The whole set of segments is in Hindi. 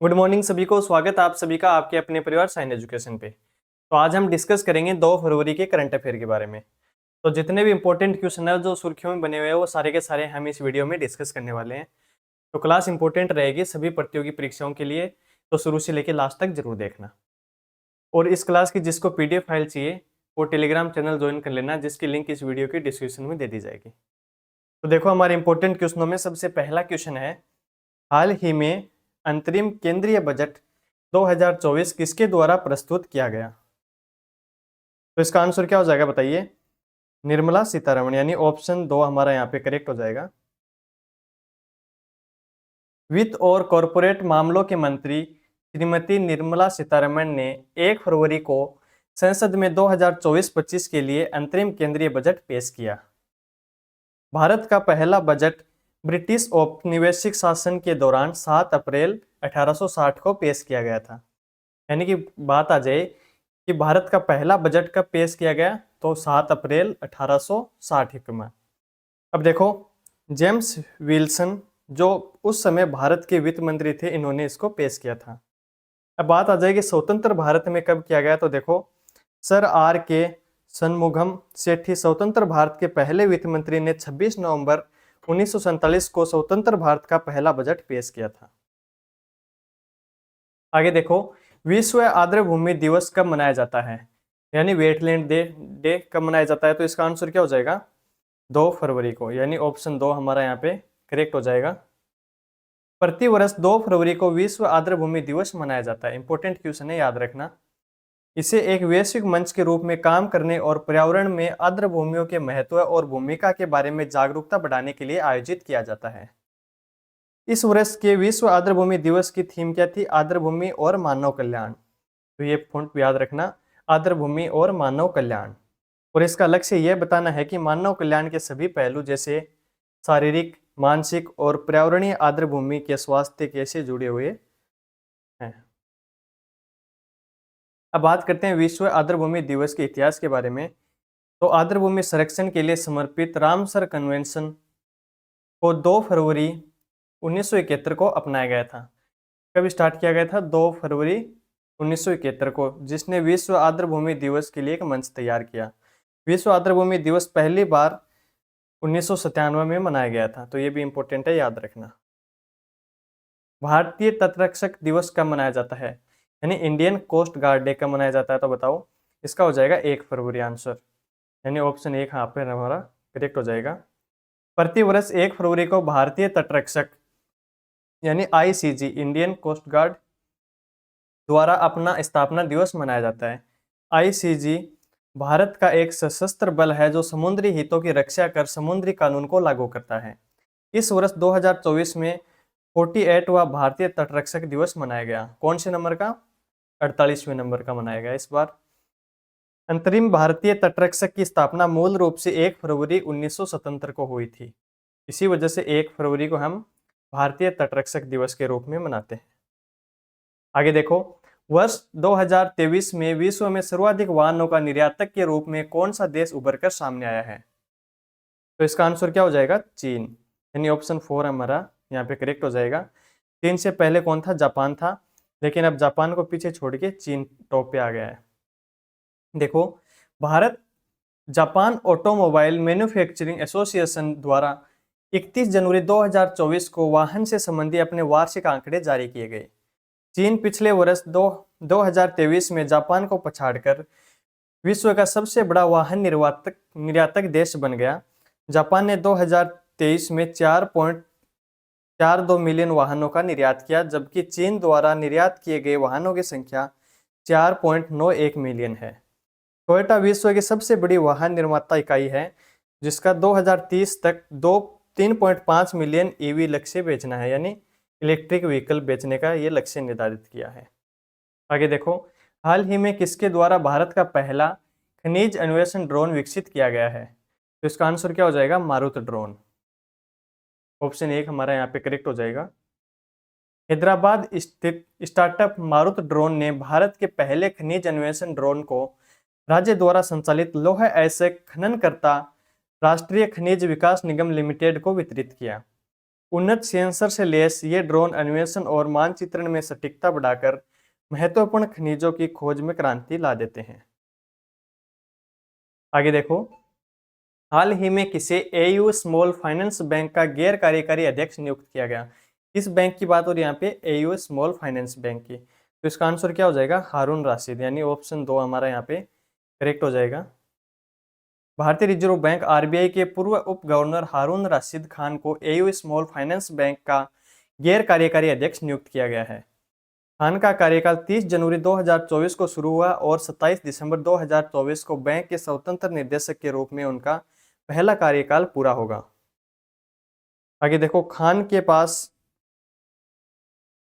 गुड मॉर्निंग सभी को। स्वागत है आप सभी का आपके अपने परिवार साइन एजुकेशन पे। तो आज हम डिस्कस करेंगे 2 फरवरी के करंट अफेयर के बारे में। तो जितने भी इंपॉर्टेंट क्वेश्चन है जो सुर्खियों में बने हुए हैं वो सारे के सारे हम इस वीडियो में डिस्कस करने वाले हैं। तो क्लास इंपॉर्टेंट रहेगी सभी प्रतियोगी परीक्षाओं के लिए, तो शुरू से लेकर लास्ट तक जरूर देखना। और इस क्लास की जिसको पीडीएफ फाइल चाहिए वो टेलीग्राम चैनल ज्वाइन कर लेना, जिसकी लिंक इस वीडियो की डिस्क्रिप्शन में दे दी जाएगी। तो देखो हमारे इंपॉर्टेंट क्वेश्चनों में सबसे पहला क्वेश्चन है, हाल ही में अंतरिम केंद्रीय बजट 2024 किसके द्वारा प्रस्तुत किया गया? तो इसका आंसर क्या हो जाएगा बताइए? निर्मला सीतारमण, यानी ऑप्शन 2 हमारा यहाँ पे करेक्ट हो जाएगा। वित्त और कॉरपोरेट मामलों के मंत्री श्रीमती निर्मला सीतारमण ने 1 फरवरी को संसद में 2024-25 के लिए अंतरिम केंद्रीय बजट पेश किया। भारत का पहला बजट ब्रिटिश औपनिवेशिक शासन के दौरान 7 अप्रैल 1860 को पेश किया गया था। यानी कि बात आ जाए कि भारत का पहला बजट कब पेश किया गया, तो 7 अप्रैल 1860 में। अब देखो जेम्स विल्सन जो उस समय भारत के वित्त मंत्री थे, इन्होंने इसको पेश किया था। अब बात आ जाएगी स्वतंत्र भारत में कब किया गया, तो देखो सर आर के शनमुगम सेठी स्वतंत्र भारत के पहले वित्त मंत्री ने 26 नवंबर 1947 को स्वतंत्र भारत का पहला बजट पेश किया था। आगे देखो विश्व आर्द्रभूमि दिवस कब मनाया जाता है, यानी वेटलैंड डे कब मनाया जाता है? तो इसका आंसर क्या हो जाएगा? 2 फरवरी को, यानी ऑप्शन 2 हमारा यहाँ पे करेक्ट हो जाएगा। प्रतिवर्ष 2 फरवरी को विश्व आर्द्रभूमि दिवस मनाया जाता है। इंपॉर्टेंट क्वेश्चन है, याद रखना। इसे एक वैश्विक मंच के रूप में काम करने और पर्यावरण में आर्द्रभूमियों के महत्व और भूमिका के बारे में जागरूकता बढ़ाने के लिए आयोजित किया जाता है। इस वर्ष के विश्व आर्द्रभूमि दिवस की थीम क्या थी? आर्द्रभूमि और मानव कल्याण। तो ये पॉइंट याद रखना, आर्द्रभूमि और मानव कल्याण। और इसका लक्ष्य यह बताना है कि मानव कल्याण के सभी पहलू जैसे शारीरिक, मानसिक और पर्यावरणीय आर्द्रभूमि के स्वास्थ्य कैसे जुड़े हुए हैं। अब बात करते हैं विश्व आर्द्रभूमि दिवस के इतिहास के बारे में। तो आर्द्रभूमि संरक्षण के लिए समर्पित रामसर कन्वेंशन को 2 फरवरी 1971 को अपनाया गया था। कब स्टार्ट किया गया था? 2 फरवरी 1971 को, जिसने विश्व आर्द्रभूमि दिवस के लिए एक मंच तैयार किया। विश्व आर्द्रभूमि दिवस पहली बार 1997 में मनाया गया था, तो ये भी इंपॉर्टेंट है, याद रखना। भारतीय तटरक्षक दिवस कब मनाया जाता है, यानी इंडियन कोस्ट गार्ड डे कब मनाया जाता है? तो बताओ। इसका हो जाएगा 1 फरवरी आंसर, यानी ऑप्शन 1 यहाँ पे हमारा करेक्ट हो जाएगा। प्रतिवर्ष 1 फरवरी को भारतीय तटरक्षक यानी आईसीजी इंडियन कोस्ट गार्ड द्वारा अपना स्थापना दिवस मनाया जाता है। आईसीजी भारत का एक सशस्त्र बल है जो समुद्री हितों की रक्षा कर समुद्री कानून को लागू करता है। इस वर्ष 2024 में 48वां भारतीय तटरक्षक दिवस मनाया गया। कौन से नंबर का? 48वें नंबर का मनाया गया इस बार। अंतरिम भारतीय तटरक्षक की स्थापना मूल रूप से 1 फरवरी 1977 को हुई थी। इसी वजह से 1 फरवरी को हम भारतीय तटरक्षक दिवस के रूप में मनाते हैं। आगे देखो वर्ष 2023 में विश्व में सर्वाधिक वाहनों का निर्यातक के रूप में कौन सा देश उभर कर सामने आया है? तो इसका आंसर क्या हो जाएगा? चीन, यानी ऑप्शन 4 हमारा यहाँ पे करेक्ट हो जाएगा। चीन से पहले कौन था? जापान था, लेकिन अब जापान को पीछे छोड़ के चीन टॉप पे आ गया है। देखो Bharat Japan automobile manufacturing association द्वारा 31 जनवरी 2024 को वाहन से संबंधी अपने वार्षिक आंकड़े जारी किए गए। चीन पिछले वर्ष 2023 में जापान को पछाड़कर विश्व का सबसे बड़ा वाहन निर्यातक देश बन गया। जापान ने 2023 में 4.42 मिलियन वाहनों का निर्यात किया, जबकि चीन द्वारा निर्यात किए गए वाहनों की संख्या 4.91 मिलियन है। टोयोटा विश्व की सबसे बड़ी वाहन निर्माता इकाई है, जिसका 2030 तक 3.5 मिलियन ईवी लक्ष्य बेचना है, यानी इलेक्ट्रिक व्हीकल बेचने का ये लक्ष्य निर्धारित किया है। आगे देखो हाल ही में किसके द्वारा भारत का पहला खनिज अन्वेषण ड्रोन विकसित किया गया है? तो इसका आंसर क्या हो जाएगा? मारुत ड्रोन। ऑप्शन 1 हमारा यहाँ पे करेक्ट हो जाएगा। हैदराबाद स्थित स्टार्टअप मारुत ड्रोन ने भारत के पहले खनिज अन्वेषण ड्रोन को राज्य द्वारा संचालित लौह अयस्क खननकर्ता राष्ट्रीय खनिज विकास निगम लिमिटेड को वितरित किया। उन्नत सेंसर से लैस ये ड्रोन अन्वेषण और मानचित्रण में सटीकता बढ़ाकर महत्वपूर्ण खनिजों की खोज में क्रांति ला देते हैं। आगे देखो, हाल ही में किसे एयू स्मॉल फाइनेंस बैंक का गैर कार्यकारी अध्यक्ष नियुक्त किया गया। इस बैंक की बात हो रही है यहाँ पे, एयू स्मॉल फाइनेंस बैंक की। तो इसका आंसर क्या हो जाएगा, हारून राशिद, यानी ऑप्शन 2 हमारा यहाँ पे करेक्ट हो जाएगा। भारतीय रिजर्व बैंक आरबीआई के पूर्व उप गवर्नर हारून राशिद खान को एयू स्मॉल फाइनेंस बैंक का गैर कार्यकारी अध्यक्ष नियुक्त किया गया है। खान का कार्यकाल 30 जनवरी 2024 को शुरू हुआ और 27 दिसंबर 2024 को बैंक के स्वतंत्र निर्देशक के रूप में उनका पहला कार्यकाल पूरा होगा। आगे देखो, खान के पास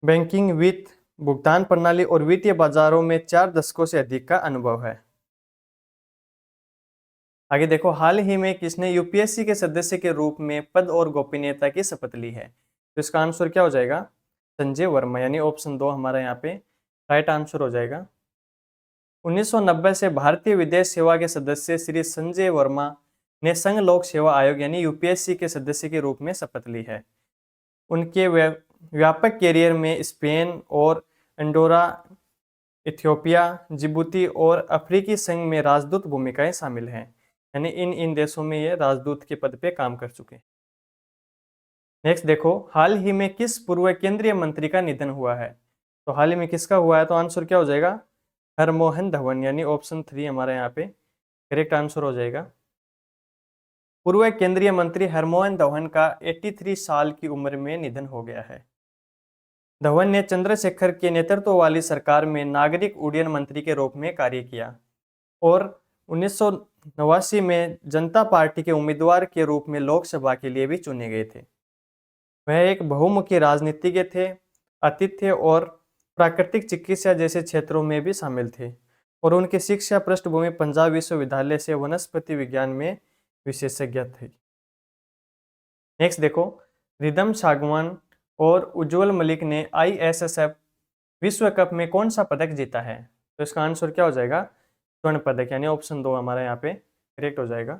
बैंकिंग, वित्त, भुगतान प्रणाली और वित्तीय बाजारों में 4 दशकों से अधिक का अनुभव है। आगे देखो, हाल ही में किसने यूपीएससी के सदस्य के रूप में पद और गोपनीयता की शपथ ली है। तो इसका आंसर क्या हो जाएगा, संजय वर्मा, यानी ऑप्शन 2 हमारा यहाँ पे राइट आंसर हो जाएगा। 1990 से भारतीय विदेश सेवा के सदस्य श्री संजय वर्मा ने संघ लोक सेवा आयोग यानी यूपीएससी के सदस्य के रूप में शपथ ली है। उनके व्यापक कैरियर में स्पेन और अंडोरा, इथियोपिया, जिबूती और अफ्रीकी संघ में राजदूत भूमिकाएं शामिल हैं, यानी इन देशों में ये राजदूत के पद पे काम कर चुके हैं। नेक्स्ट देखो, हाल ही में किस पूर्व केंद्रीय मंत्री का निधन हुआ है। तो हाल ही में किसका हुआ है, तो आंसर क्या हो जाएगा, हरमोहन धवन, यानी ऑप्शन 3 हमारे यहाँ पे करेक्ट आंसर हो जाएगा। पूर्व केंद्रीय मंत्री हरमोहन धवन का 83 साल की उम्र में निधन हो गया है। धवन ने चंद्रशेखर के नेतृत्व वाली सरकार में नागरिक उड्डयन मंत्री के रूप में कार्य किया और 1989 में जनता पार्टी के उम्मीदवार के रूप में लोकसभा के लिए भी चुने गए थे। वह एक बहुमुखी राजनीतिज्ञ थे, आतिथ्य और प्राकृतिक चिकित्सा जैसे क्षेत्रों में भी शामिल थे और उनकी शिक्षा पृष्ठभूमि पंजाब विश्वविद्यालय से वनस्पति विज्ञान में विशेषज्ञ थी। नेक्स्ट देखो, रिदम सागवान और उज्जवल मलिक ने आईएसएसएफ विश्व कप में कौन सा पदक जीता है। तो इसका आंसर क्या हो जाएगा, स्वर्ण पदक, यानी ऑप्शन 2 हमारे यहाँ पे करेक्ट हो जाएगा।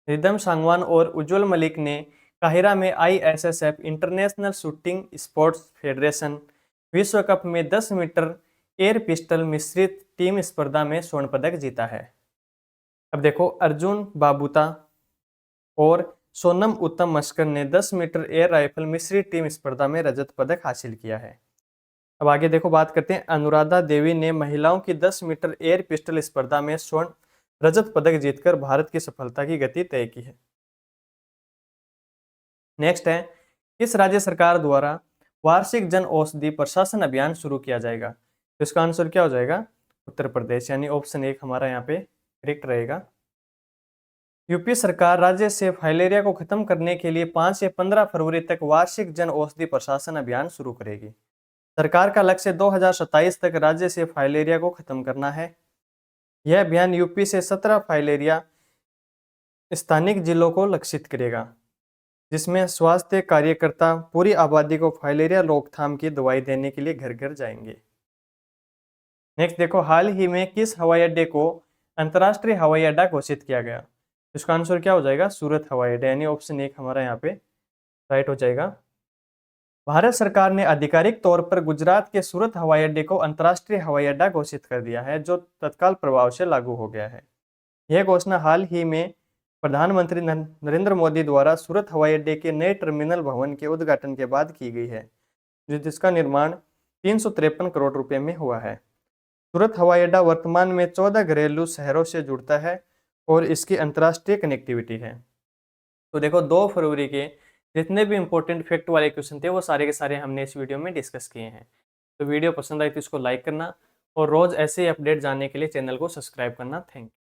रिदम सांगवान और उज्जवल मलिक ने काहिरा में ISSF international shooting sports federation विश्व कप में 10 मीटर एयर पिस्टल मिश्रित टीम स्पर्धा में स्वर्ण पदक जीता है। अब देखो, अर्जुन बाबूता और सोनम उत्तम मस्कर ने 10 मीटर एयर राइफल मिश्रित टीम स्पर्धा में रजत पदक हासिल किया है। अब आगे देखो, बात करते हैं, अनुराधा देवी ने महिलाओं की 10 मीटर एयर पिस्टल स्पर्धा में स्वर्ण रजत पदक जीतकर भारत की सफलता की गति तय की है। नेक्स्ट है, किस राज्य सरकार द्वारा वार्षिक जन औषधि प्रशासन अभियान शुरू किया जाएगा। तो इसका आंसर क्या हो जाएगा, उत्तर प्रदेश, यानी ऑप्शन 1 हमारा यहाँ पे करेक्ट रहेगा। यूपी सरकार राज्य से फाइलेरिया को खत्म करने के लिए 5 से 15 फरवरी तक वार्षिक जन औषधि प्रशासन अभियान शुरू करेगी। सरकार का लक्ष्य 2027 तक राज्य से फाइलेरिया को खत्म करना है। यह अभियान यूपी से 17 फाइलेरिया स्थानिक जिलों को लक्षित करेगा, जिसमें स्वास्थ्य कार्यकर्ता पूरी आबादी को फाइलेरिया रोकथाम की दवाई देने के लिए घर घर जाएंगे। नेक्स्ट देखो, हाल ही में किस हवाई अड्डे को अंतर्राष्ट्रीय हवाई अड्डा घोषित किया गया। इसका आंसर क्या हो जाएगा, सूरत हवाई अड्डा, यानी ऑप्शन 1 हमारा यहाँ पे राइट हो जाएगा। भारत सरकार ने आधिकारिक तौर पर गुजरात के सूरत हवाई अड्डे को अंतर्राष्ट्रीय हवाई अड्डा घोषित कर दिया है, जो तत्काल प्रभाव से लागू हो गया है। यह घोषणा हाल ही में प्रधानमंत्री नरेंद्र मोदी द्वारा सूरत हवाई अड्डे के नए टर्मिनल भवन के उद्घाटन के बाद की गई है, जिसका निर्माण 353 करोड़ रुपए में हुआ है। सूरत हवाई अड्डा वर्तमान में 14 घरेलू शहरों से जुड़ता है और इसकी अंतर्राष्ट्रीय कनेक्टिविटी है। तो देखो, 2 फरवरी के जितने भी इंपॉर्टेंट फैक्ट वाले क्वेश्चन थे वो सारे के सारे हमने इस वीडियो में डिस्कस किए हैं। तो वीडियो पसंद आई तो इसको लाइक करना और रोज ऐसे ही अपडेट जानने के लिए चैनल को सब्सक्राइब करना। Thank you.